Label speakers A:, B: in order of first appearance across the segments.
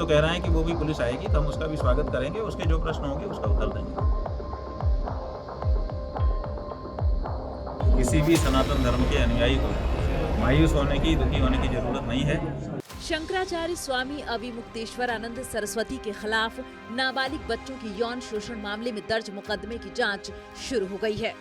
A: तो कह रहे हैं कि वो भी पुलिस आएगी तो हम उसका भी स्वागत करेंगे, उसके जो प्रश्न होंगे उसका उत्तर देंगे। किसी भी सनातन धर्म के अनुयायी को मायूस होने की, दुखी होने की जरूरत नहीं है।
B: शंकराचार्य स्वामी अविमुक्तेश्वरानंद सरस्वती के खिलाफ नाबालिग बच्चों की यौन शोषण मामले में दर्ज मुकदमे की जांच शुरू हो गई है।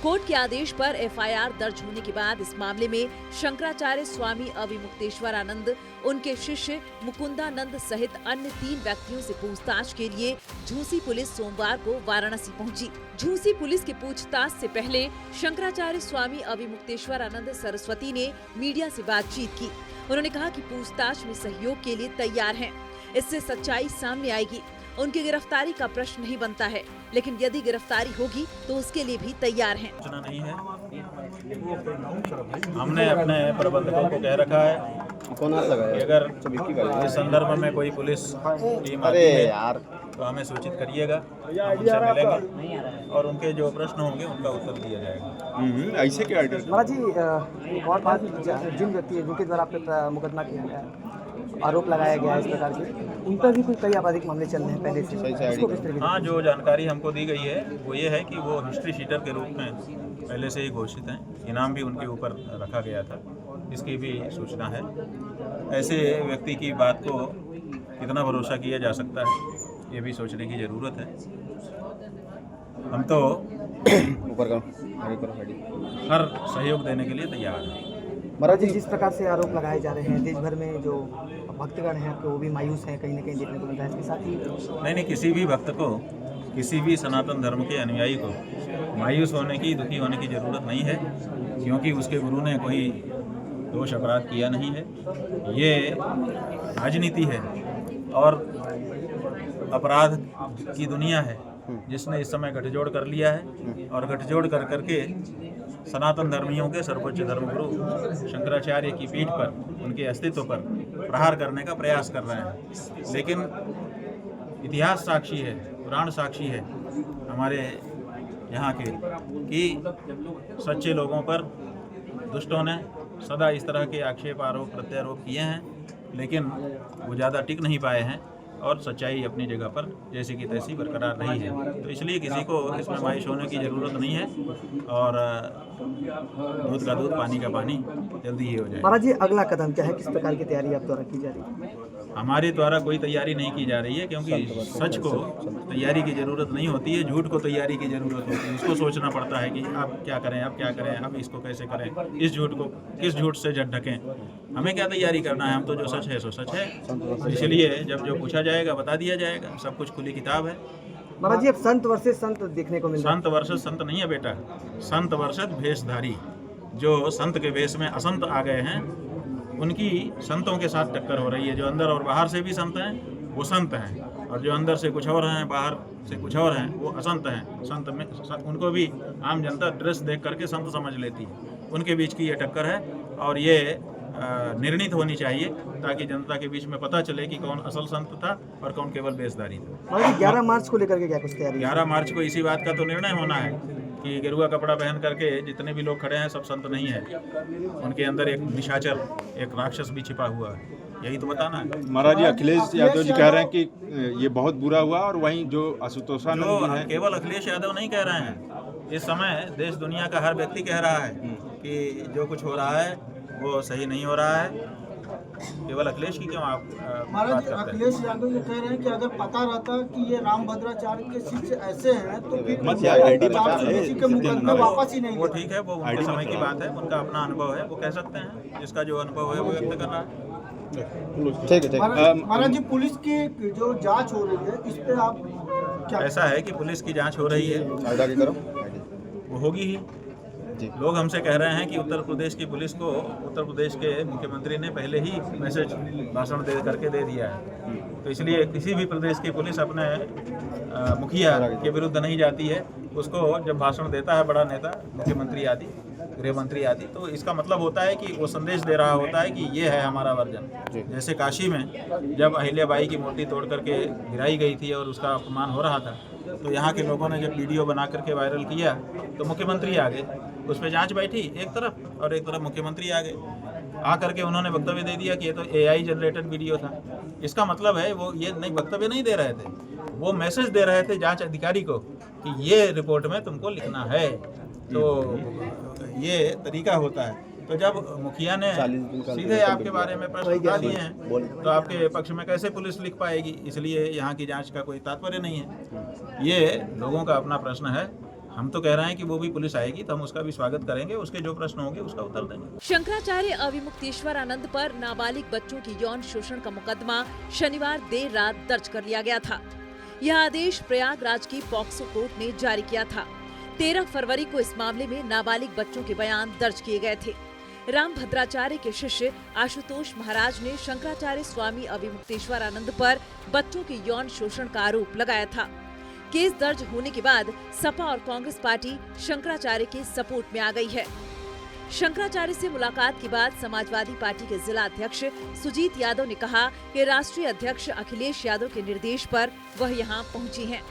B: कोर्ट के आदेश पर एफआईआर दर्ज होने के बाद इस मामले में शंकराचार्य स्वामी अविमुक्तेश्वरानंद, उनके शिष्य मुकुंदानंद सहित अन्य 3 व्यक्तियों से पूछताछ के लिए झूसी पुलिस सोमवार को वाराणसी पहुंची। झूसी पुलिस की पूछताछ से पहले शंकराचार्य स्वामी अविमुक्तेश्वरानंद सरस्वती ने मीडिया से बातचीत की। उन्होंने कहा कि पूछताछ में सहयोग के लिए तैयार हैं। इससे सच्चाई सामने आएगी। उनकी गिरफ्तारी का प्रश्न नहीं बनता है, लेकिन यदि गिरफ्तारी होगी तो उसके लिए भी तैयार हैं।
A: सूचना नहीं है। हमने अपने प्रबंधकों को कह रखा है कि अगर इस संदर्भ में कोई पुलिस टीम आती है तो हमें सूचित करिएगा, हम उनसे मिलेंगे और उनके जो प्रश्न होंगे उनका उत्तर दिया जाएगा।
C: ऐसे क्या
D: महाराज जी, एक और बात, जिन व्यक्ति जिनके द्वारा आप पे मुकदमा किया गया है, आरोप लगाया गया है इस प्रकार के, उन पर भी कई आपराधिक मामले चल रहे हैं पहले से, इसको किस तरीके से?
A: हाँ, जो जानकारी हमको दी गई है वो ये है कि वो हिस्ट्री शीटर के रूप में पहले से ही घोषित हैं। इनाम भी उनके ऊपर रखा गया था, इसकी भी सूचना है। ऐसे व्यक्ति की बात को कितना भरोसा किया जा सकता है, ये भी सोचने की ज़रूरत है। हम तो हर सहयोग देने के लिए तैयार हैं।
D: महाराज जी, जिस प्रकार से आरोप लगाए जा रहे हैं, देश भर में जो भक्तगण हैं आपके वो भी मायूस हैं, कहीं न कहीं देखने को मिलता है। इसके साथ ही
A: नहीं, किसी भी भक्त को, किसी भी सनातन धर्म के अनुयायी को मायूस होने की, दुखी होने की ज़रूरत नहीं है, क्योंकि उसके गुरु ने कोई दोष अपराध किया नहीं है। ये राजनीति है और अपराध की दुनिया है जिसने इस समय गठजोड़ कर लिया है और गठजोड़ कर करके सनातन धर्मियों के सर्वोच्च धर्मगुरु शंकराचार्य की पीठ पर, उनके अस्तित्व पर प्रहार करने का प्रयास कर रहे हैं। लेकिन इतिहास साक्षी है, पुराण साक्षी है हमारे यहाँ के कि सच्चे लोगों पर दुष्टों ने सदा इस तरह के आक्षेप, आरोप, प्रत्यारोप किए हैं, लेकिन वो ज़्यादा टिक नहीं पाए हैं और सच्चाई अपनी जगह पर जैसी की तैसी बरकरार नहीं है। तो इसलिए किसी को इसमें मायूस होने की ज़रूरत नहीं है और दूध का दूध, पानी का पानी जल्दी ही हो जाए।
D: महाराज जी, अगला कदम क्या है? किस प्रकार की तैयारी आप द्वारा की जा रही है?
A: हमारे द्वारा कोई तैयारी नहीं की जा रही है, क्योंकि सच को तैयारी की ज़रूरत नहीं होती है, झूठ को तैयारी की ज़रूरत होती है। उसको सोचना पड़ता है कि आप क्या करें, आप क्या करें, आप इसको कैसे करें, इस झूठ को किस झूठ से ढकें। हमें क्या तैयारी करना है, हम तो जो सच है सो सच है। इसलिए जब जो पूछा जाएगा बता दिया जाएगा, सब कुछ खुली किताब है।
D: महाराज जी, अब संत वर्सेस संत देखने को मिल रहा है।
A: संत वर्सेस संत नहीं है बेटा, संत वर्सेस भेषधारी। जो संत के भेष में असंत आ गए हैं उनकी संतों के साथ टक्कर हो रही है। जो अंदर और बाहर से भी संत हैं वो संत हैं, और जो अंदर से कुछ और हैं, बाहर से कुछ और हैं, वो असंत हैं। संत में उनको भी आम जनता ड्रेस देख करके संत समझ लेती है। उनके बीच की ये टक्कर है और ये निर्णित होनी चाहिए ताकि जनता के बीच में पता चले कि कौन असल संत था और कौन केवल बेसदारी था।
D: 11 मार्च को लेकर के क्या कुछ तैयारी?
A: 11 मार्च को इसी बात का तो निर्णय होना है कि गेरुआ कपड़ा पहन करके जितने भी लोग खड़े हैं सब संत नहीं है। उनके अंदर एक निशाचर, एक राक्षस भी छिपा हुआ है, यही तो बताना है।
C: महाराज जी, अखिलेश यादव जी कह रहे हैं कि ये बहुत बुरा हुआ, और वहीं जो आशुतोषानंद है,
A: केवल अखिलेश यादव नहीं कह रहे हैं, इस समय देश दुनिया का हर व्यक्ति कह रहा है कि जो कुछ हो रहा है वो सही नहीं हो रहा है। केवल अखिलेश की क्यों आप
E: महाराज, अखिलेश यादव ये कह रहे हैं कि अगर पता रहता कि ये राम भद्राचार्य के शिष्य ऐसे हैं तो फिर के मुकदमे वापस ही नहीं।
A: वो ठीक है, वो उनके समय की बात है, उनका अपना अनुभव है, वो कह सकते हैं। जिसका जो अनुभव है वो व्यक्त कर रहा है।
C: ठीक है।
E: महाराज जी, पुलिस की जो जांच हो रही है इस पे आप क्या?
A: ऐसा है कि पुलिस की जांच हो रही है, वो होगी ही। लोग हमसे कह रहे हैं कि उत्तर प्रदेश की पुलिस को उत्तर प्रदेश के मुख्यमंत्री ने पहले ही मैसेज, भाषण दे करके दे दिया है। तो इसलिए किसी भी प्रदेश की पुलिस अपने मुखिया के विरुद्ध नहीं जाती है। उसको जब भाषण देता है बड़ा नेता, मुख्यमंत्री आदि, गृह मंत्री आदि, तो इसका मतलब होता है कि वो संदेश दे रहा होता है कि ये है हमारा वर्जन। जैसे काशी में जब अहिल्याबाई की मूर्ति तोड़ करके गिराई गई थी और उसका अपमान हो रहा था, तो यहाँ के लोगों ने जब वीडियो बना करके वायरल किया तो मुख्यमंत्री आ गए, उस पर जांच बैठी एक तरफ और एक तरफ मुख्यमंत्री आ गए। आकर के उन्होंने वक्तव्य दे दिया कि ये तो AI जनरेटेड वीडियो था। इसका मतलब है वो ये नहीं वक्तव्य नहीं दे रहे थे, वो मैसेज दे रहे थे जांच अधिकारी को कि ये रिपोर्ट में तुमको लिखना है। तो ये तरीका होता है। तो जब मुखिया ने सीधे आपके बारे में प्रश्न उठा दिए हैं तो आपके पक्ष में कैसे पुलिस लिख पाएगी? इसलिए यहाँ की जांच का कोई तात्पर्य नहीं है। ये लोगों का अपना प्रश्न है। हम तो कह रहे हैं कि वो भी पुलिस आएगी तो हम उसका भी स्वागत करेंगे, उसके जो प्रश्न होंगे उसका उत्तर देंगे।
B: शंकराचार्य अविमुक्तेश्वर आनंद पर नाबालिग बच्चों की यौन शोषण का मुकदमा शनिवार देर रात दर्ज कर लिया गया था। यह आदेश प्रयागराज की पॉक्सो कोर्ट ने जारी किया था। 13 फरवरी को इस मामले में नाबालिग बच्चों के बयान दर्ज किए गए थे। राम भद्राचार्य के शिष्य आशुतोष महाराज ने शंकराचार्य स्वामी अविमुक्तेश्वर आनंद पर बच्चों के यौन शोषण का आरोप लगाया था। केस दर्ज होने के बाद सपा और कांग्रेस पार्टी शंकराचार्य के सपोर्ट में आ गई है। शंकराचार्य से मुलाकात के बाद समाजवादी पार्टी के जिला अध्यक्ष सुजीत यादव ने कहा कि राष्ट्रीय अध्यक्ष अखिलेश यादव के निर्देश पर वह यहां पहुंची हैं।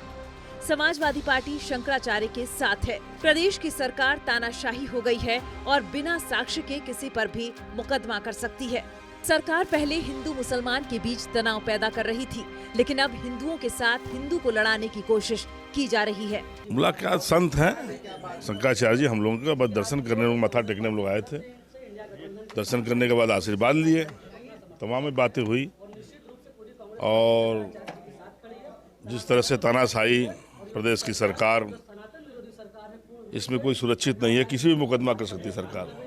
B: समाजवादी पार्टी शंकराचार्य के साथ है। प्रदेश की सरकार तानाशाही हो गई है और बिना साक्ष्य के किसी पर भी मुकदमा कर सकती है। सरकार पहले हिंदू मुसलमान के बीच तनाव पैदा कर रही थी, लेकिन अब हिंदुओं के साथ हिंदू को लड़ाने की कोशिश की जा रही है।
F: मुलाकात संत हैं शंकराचार्य जी, हम लोगों का बस दर्शन करने, माथा टेकने हम लोग आए थे। दर्शन करने के बाद आशीर्वाद लिए, तमाम बातें हुई और जिस तरह से तानाशाही प्रदेश की सरकार, इसमें कोई सुरक्षित नहीं है, किसी भी मुकदमा कर सकती सरकार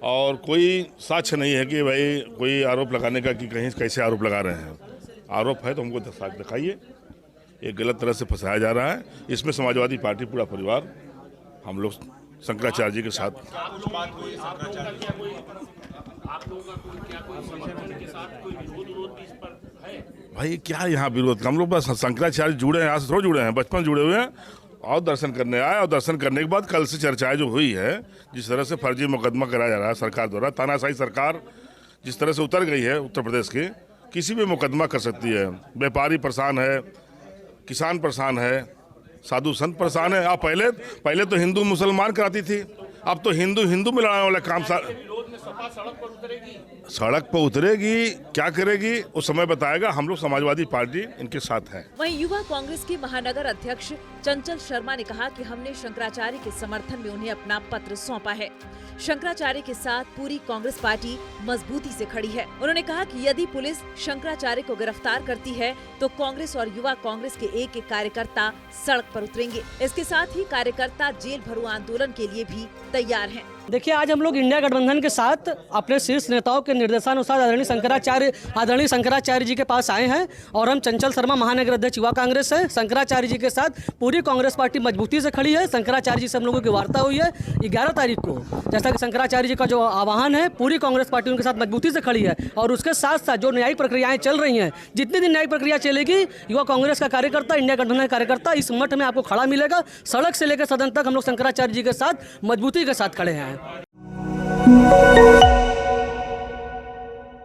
F: और कोई साक्ष्य नहीं है कि भाई कोई आरोप लगाने का कि कहीं कैसे आरोप लगा रहे हैं। आरोप है तो हमको साक्ष्य दिखाइए। ये गलत तरह से फंसाया जा रहा है। इसमें समाजवादी पार्टी पूरा परिवार हम लोग शंकराचार्य जी के साथ। भाई क्या यहाँ विरोध? हम लोग बस शंकराचार्य जुड़े हैं, आज से थोड़ा जुड़े हैं, बचपन जुड़े हुए हैं और दर्शन करने आए। और दर्शन करने के बाद कल से चर्चाएं जो हुई है, जिस तरह से फर्जी मुकदमा कराया जा रहा है सरकार द्वारा, तानाशाही सरकार जिस तरह से उतर गई है उत्तर प्रदेश की, किसी भी मुकदमा कर सकती है। व्यापारी परेशान है, किसान परेशान है, साधु संत परेशान है। आप पहले तो हिंदू मुसलमान कराती थी, अब तो हिंदू में लड़ाने वाला काम सड़क पर उतरेगी, क्या करेगी उस समय बताएगा। हम लोग समाजवादी पार्टी इनके साथ हैं।
B: वहीं युवा कांग्रेस के महानगर अध्यक्ष चंचल शर्मा ने कहा कि हमने शंकराचार्य के समर्थन में उन्हें अपना पत्र सौंपा है। शंकराचार्य के साथ पूरी कांग्रेस पार्टी मजबूती से खड़ी है। उन्होंने कहा कि यदि पुलिस शंकराचार्य को गिरफ्तार करती है तो कांग्रेस और युवा कांग्रेस के एक कार्यकर्ता सड़क पर उतरेंगे। इसके साथ ही कार्यकर्ता जेल भरो आंदोलन के लिए भी तैयार हैं।
G: देखिए, आज हम लोग इंडिया गठबंधन के साथ अपने शीर्ष नेताओं के निर्देशानुसार आदरणीय शंकराचार्य जी के पास आए हैं और हम चंचल शर्मा महानगर अध्यक्ष युवा कांग्रेस है। शंकराचार्य जी के साथ पूरी कांग्रेस पार्टी मजबूती से खड़ी है। शंकराचार्य जी से हम लोगों की वार्ता हुई है 11 तारीख को। जैसा कि शंकराचार्य जी का जो आह्वान है, पूरी कांग्रेस पार्टी उनके साथ मजबूती से खड़ी है और उसके साथ साथ जो न्यायिक प्रक्रियाएं चल रही हैं, जितने दिन न्यायिक प्रक्रिया चलेगी, युवा कांग्रेस का कार्यकर्ता, इंडिया गठबंधन का कार्यकर्ता इस मठ में आपको खड़ा मिलेगा। सड़क से लेकर सदन तक हम लोग शंकराचार्य जी के साथ मजबूती के साथ खड़े हैं।